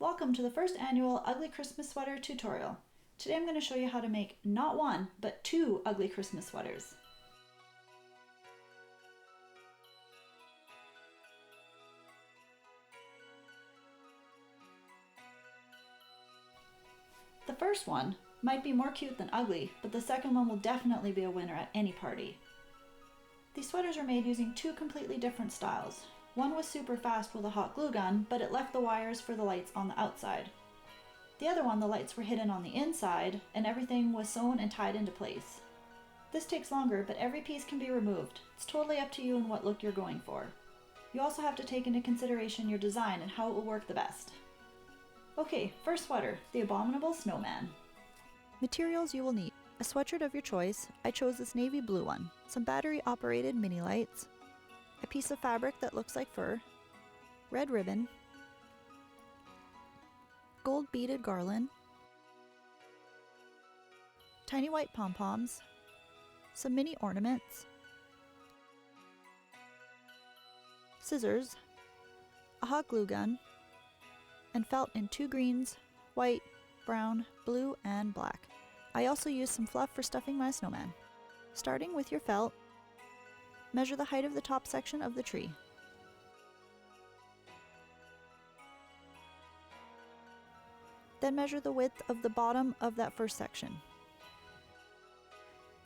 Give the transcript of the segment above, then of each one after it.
Welcome to the first annual Ugly Christmas Sweater tutorial. Today I'm going to show you how to make not one, but two ugly Christmas sweaters. The first one might be more cute than ugly, but the second one will definitely be a winner at any party. These sweaters are made using two completely different styles. One was super fast with a hot glue gun, but it left the wires for the lights on the outside. The other one, the lights were hidden on the inside, and everything was sewn and tied into place. This takes longer, but every piece can be removed. It's totally up to you and what look you're going for. You also have to take into consideration your design and how it will work the best. Okay, first sweater, the Abominable Snowman. Materials you will need: a sweatshirt of your choice. I chose this navy blue one, some battery-operated mini lights, a piece of fabric that looks like fur, red ribbon, gold beaded garland, tiny white pom-poms, some mini ornaments, scissors, a hot glue gun, and felt in two greens, white, brown, blue, and black. I also used some fluff for stuffing my snowman. Starting with your felt, measure the height of the top section of the tree. Then measure the width of the bottom of that first section.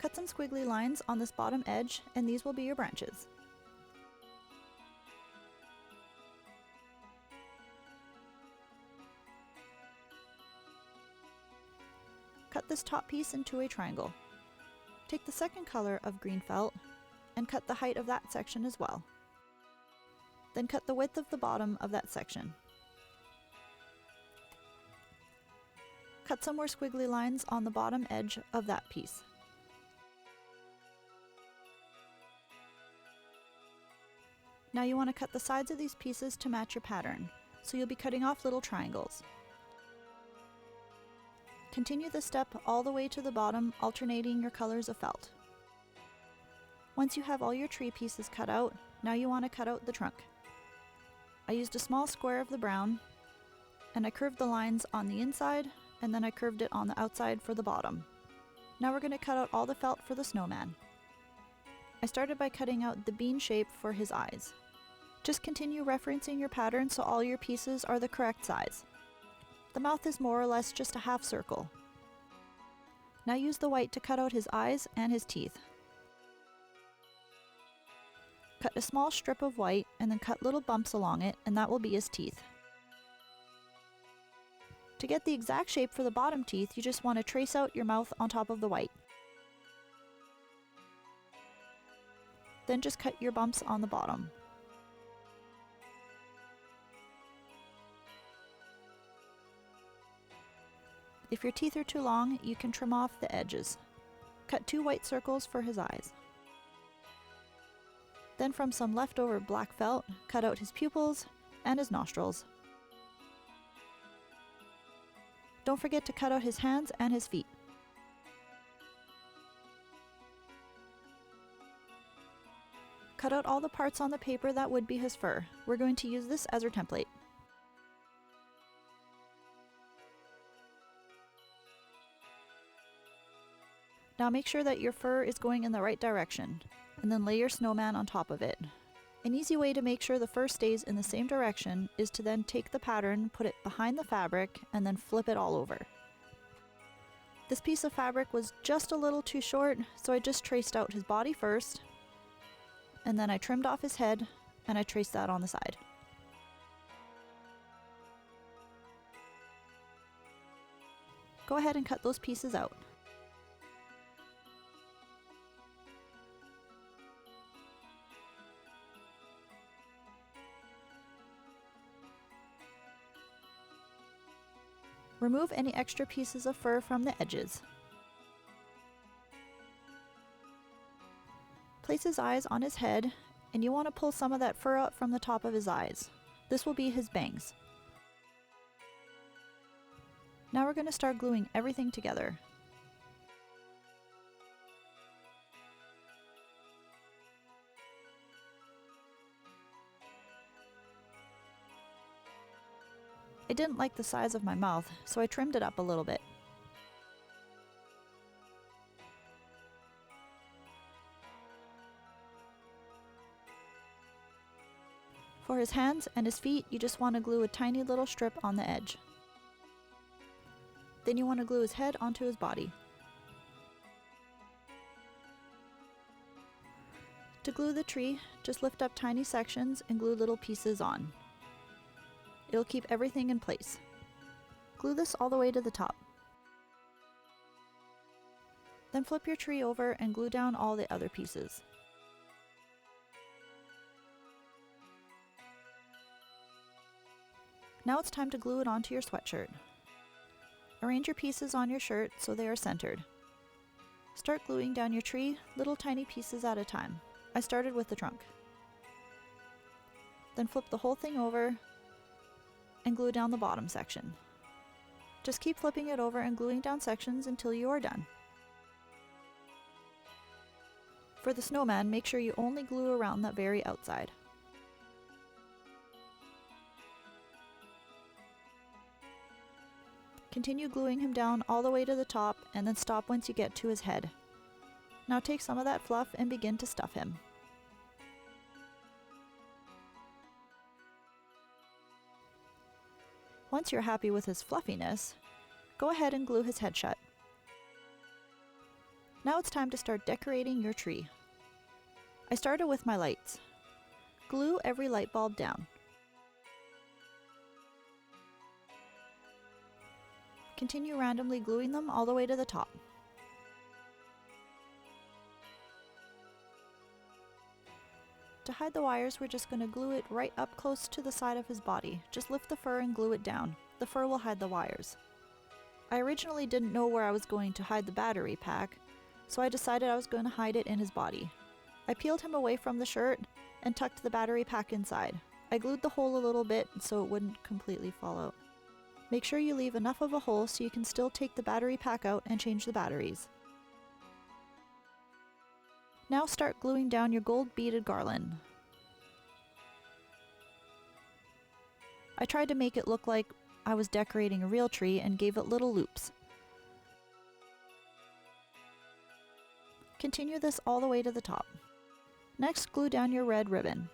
Cut some squiggly lines on this bottom edge, and these will be your branches. Cut this top piece into a triangle. Take the second color of green felt and cut the height of that section as well. Then cut the width of the bottom of that section. Cut some more squiggly lines on the bottom edge of that piece. Now you want to cut the sides of these pieces to match your pattern, so you'll be cutting off little triangles. Continue this step all the way to the bottom, alternating your colors of felt. Once you have all your tree pieces cut out, now you want to cut out the trunk. I used a small square of the brown, and I curved the lines on the inside, and then I curved it on the outside for the bottom. Now we're going to cut out all the felt for the snowman. I started by cutting out the bean shape for his eyes. Just continue referencing your pattern so all your pieces are the correct size. The mouth is more or less just a half circle. Now use the white to cut out his eyes and his teeth. Cut a small strip of white and then cut little bumps along it, and that will be his teeth. To get the exact shape for the bottom teeth, you just want to trace out your mouth on top of the white. Then just cut your bumps on the bottom. If your teeth are too long, you can trim off the edges. Cut 2 white circles for his eyes. Then from some leftover black felt, cut out his pupils and his nostrils. Don't forget to cut out his hands and his feet. Cut out all the parts on the paper that would be his fur. We're going to use this as our template. Now make sure that your fur is going in the right direction, and then lay your snowman on top of it. An easy way to make sure the fur stays in the same direction is to then take the pattern, put it behind the fabric, and then flip it all over. This piece of fabric was just a little too short, so I just traced out his body first, and then I trimmed off his head, and I traced that on the side. Go ahead and cut those pieces out. Remove any extra pieces of fur from the edges. Place his eyes on his head, and you want to pull some of that fur out from the top of his eyes. This will be his bangs. Now we're going to start gluing everything together. I didn't like the size of my mouth, so I trimmed it up a little bit. For his hands and his feet, you just want to glue a tiny little strip on the edge. Then you want to glue his head onto his body. To glue the tree, just lift up tiny sections and glue little pieces on. It'll keep everything in place. Glue this all the way to the top. Then flip your tree over and glue down all the other pieces. Now it's time to glue it onto your sweatshirt. Arrange your pieces on your shirt so they are centered. Start gluing down your tree, little tiny pieces at a time. I started with the trunk. Then flip the whole thing over and glue down the bottom section. Just keep flipping it over and gluing down sections until you are done. For the snowman, make sure you only glue around that very outside. Continue gluing him down all the way to the top and then stop once you get to his head. Now take some of that fluff and begin to stuff him. Once you're happy with his fluffiness, go ahead and glue his head shut. Now it's time to start decorating your tree. I started with my lights. Glue every light bulb down. Continue randomly gluing them all the way to the top. To hide the wires, we're just going to glue it right up close to the side of his body. Just lift the fur and glue it down. The fur will hide the wires. I originally didn't know where I was going to hide the battery pack, so I decided I was going to hide it in his body. I peeled him away from the shirt and tucked the battery pack inside. I glued the hole a little bit so it wouldn't completely fall out. Make sure you leave enough of a hole so you can still take the battery pack out and change the batteries. Now start gluing down your gold beaded garland. I tried to make it look like I was decorating a real tree and gave it little loops. Continue this all the way to the top. Next, glue down your red ribbon.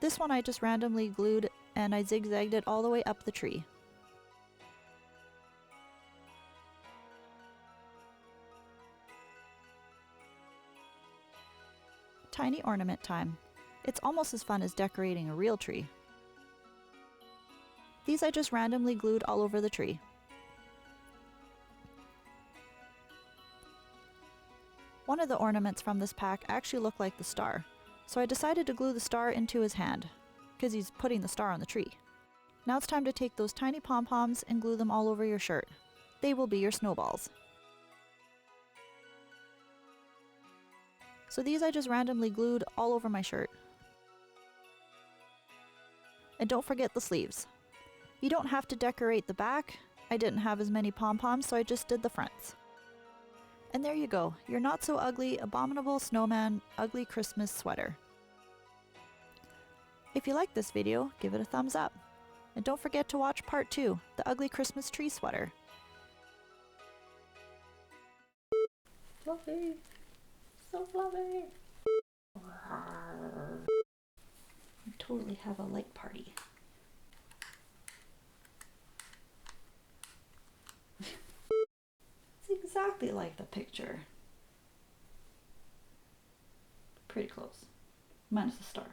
This one I just randomly glued and I zigzagged it all the way up the tree. Tiny ornament time. It's almost as fun as decorating a real tree. These I just randomly glued all over the tree. One of the ornaments from this pack actually looked like the star, so I decided to glue the star into his hand, because he's putting the star on the tree. Now it's time to take those tiny pom-poms and glue them all over your shirt. They will be your snowballs. So these I just randomly glued all over my shirt. And don't forget the sleeves. You don't have to decorate the back. I didn't have as many pom-poms, so I just did the fronts. And there you go, your not so ugly, abominable snowman, ugly Christmas sweater. If you like this video, give it a thumbs up. And don't forget to watch part 2, the ugly Christmas tree sweater. Fluffy, so fluffy. We totally have a light party. It's exactly like the picture. Pretty close. Minus the star.